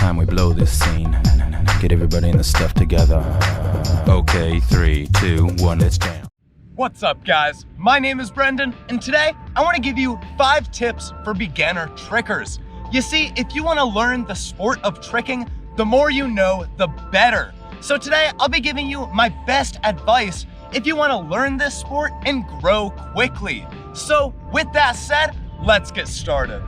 time we blow this scene. Get everybody in the stuff together. Okay, 3, 2, 1, let's jam. What's up, guys? My name is Brendan, and today I want to give you 5 tips for beginner trickers. You see, if you want to learn the sport of tricking, the more you know, the better. So today I'll be giving you my best advice if you want to learn this sport and grow quickly. So with that said, let's get started.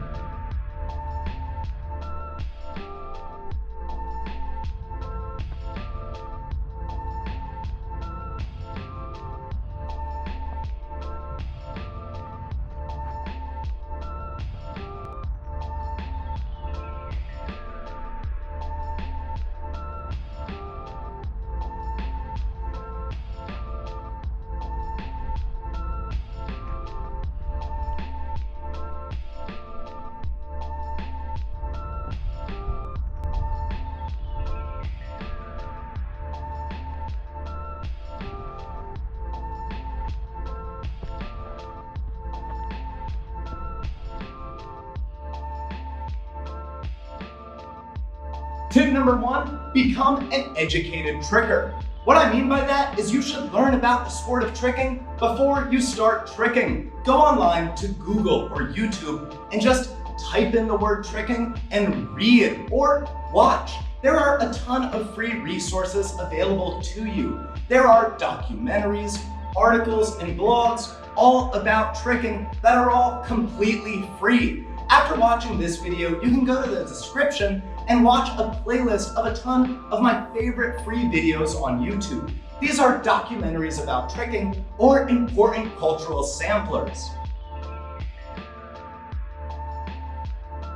Tip number 1, become an educated tricker. What I mean by that is you should learn about the sport of tricking before you start tricking. Go online to Google or YouTube and just type in the word tricking and read or watch. There are a ton of free resources available to you. There are documentaries, articles, and blogs all about tricking that are all completely free. After watching this video, you can go to the description and watch a playlist of a ton of my favorite free videos on YouTube. These are documentaries about tricking or important cultural samplers.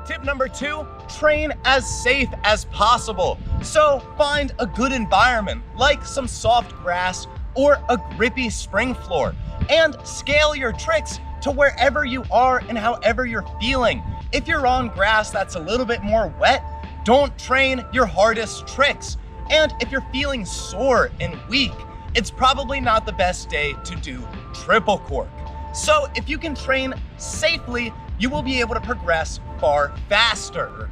Tip number 2, train as safe as possible. So find a good environment like some soft grass or a grippy spring floor and scale your tricks to wherever you are and however you're feeling. If you're on grass that's a little bit more wet, don't train your hardest tricks. And if you're feeling sore and weak, it's probably not the best day to do triple cork. So if you can train safely, you will be able to progress far faster.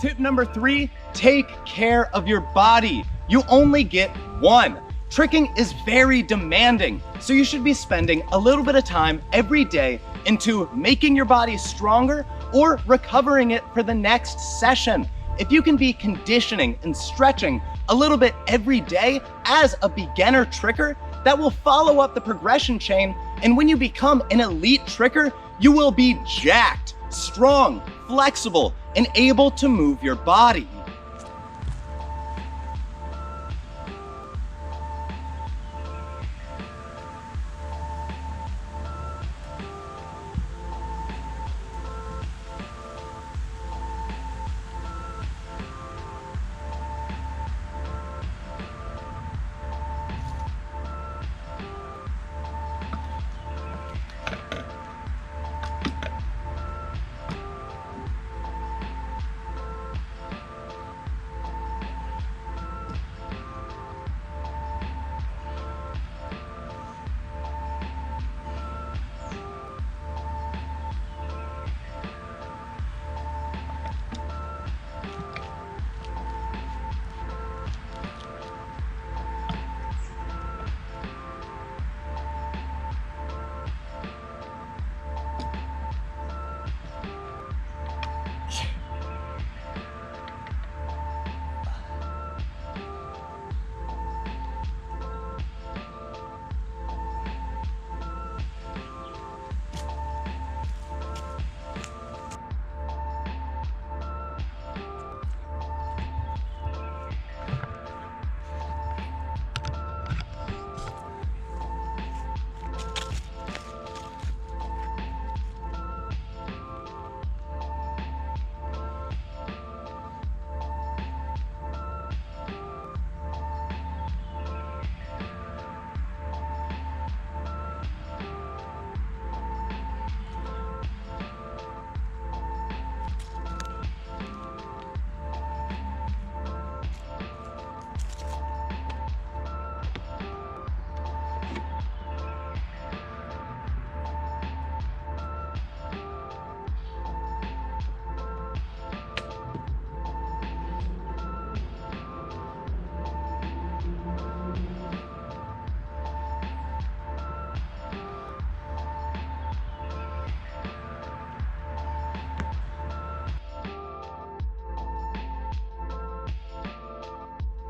Tip number 3, take care of your body. You only get one. Tricking is very demanding, so you should be spending a little bit of time every day into making your body stronger or recovering it for the next session. If you can be conditioning and stretching a little bit every day as a beginner tricker, that will follow up the progression chain, and when you become an elite tricker, you will be jacked, strong, flexible, and able to move your body.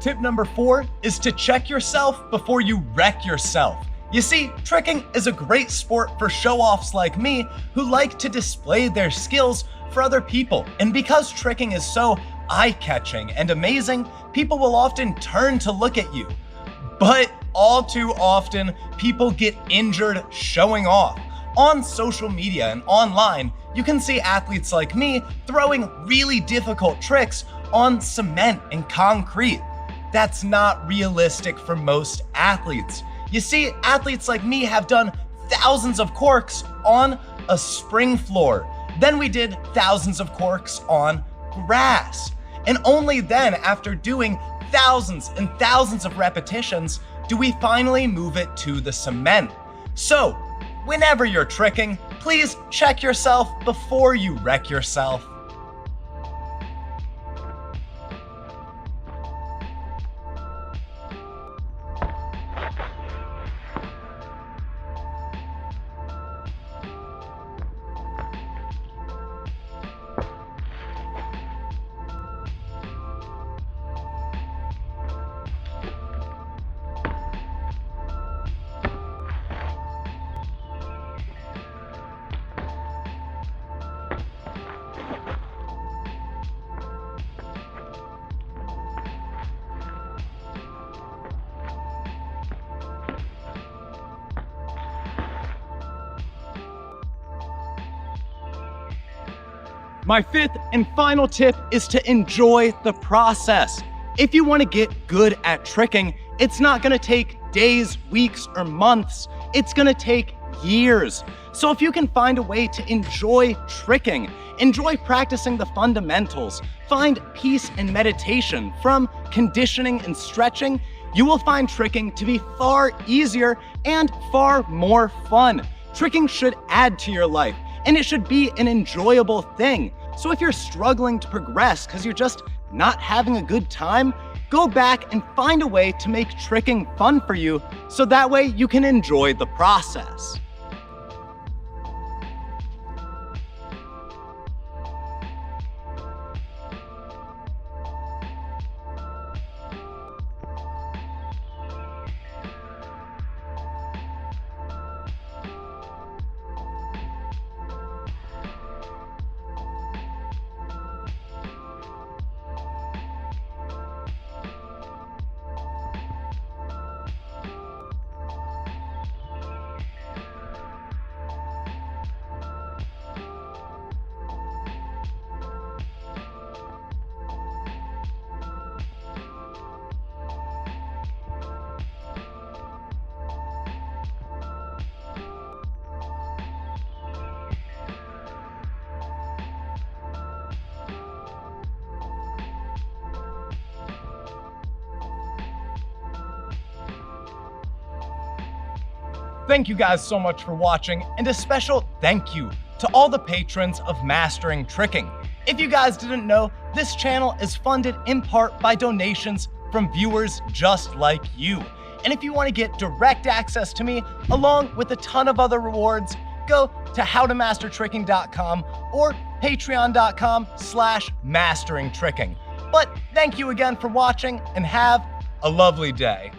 Tip number 4 is to check yourself before you wreck yourself. You see, tricking is a great sport for show-offs like me who like to display their skills for other people. And because tricking is so eye-catching and amazing, people will often turn to look at you. But all too often, people get injured showing off. On social media and online, you can see athletes like me throwing really difficult tricks on cement and concrete. That's not realistic for most athletes. You see, athletes like me have done thousands of corks on a spring floor. Then we did thousands of corks on grass. And only then, after doing thousands and thousands of repetitions, do we finally move it to the cement. So, whenever you're tricking, please check yourself before you wreck yourself. My fifth and final tip is to enjoy the process. If you want to get good at tricking, it's not going to take days, weeks, or months. It's going to take years. So if you can find a way to enjoy tricking, enjoy practicing the fundamentals, find peace and meditation from conditioning and stretching, you will find tricking to be far easier and far more fun. Tricking should add to your life, and it should be an enjoyable thing. So if you're struggling to progress because you're just not having a good time, go back and find a way to make tricking fun for you so that way you can enjoy the process. Thank you guys so much for watching, and a special thank you to all the patrons of Mastering Tricking. If you guys didn't know, this channel is funded in part by donations from viewers just like you. And if you want to get direct access to me, along with a ton of other rewards, go to howtomastertricking.com or patreon.com/masteringtricking. But thank you again for watching, and have a lovely day.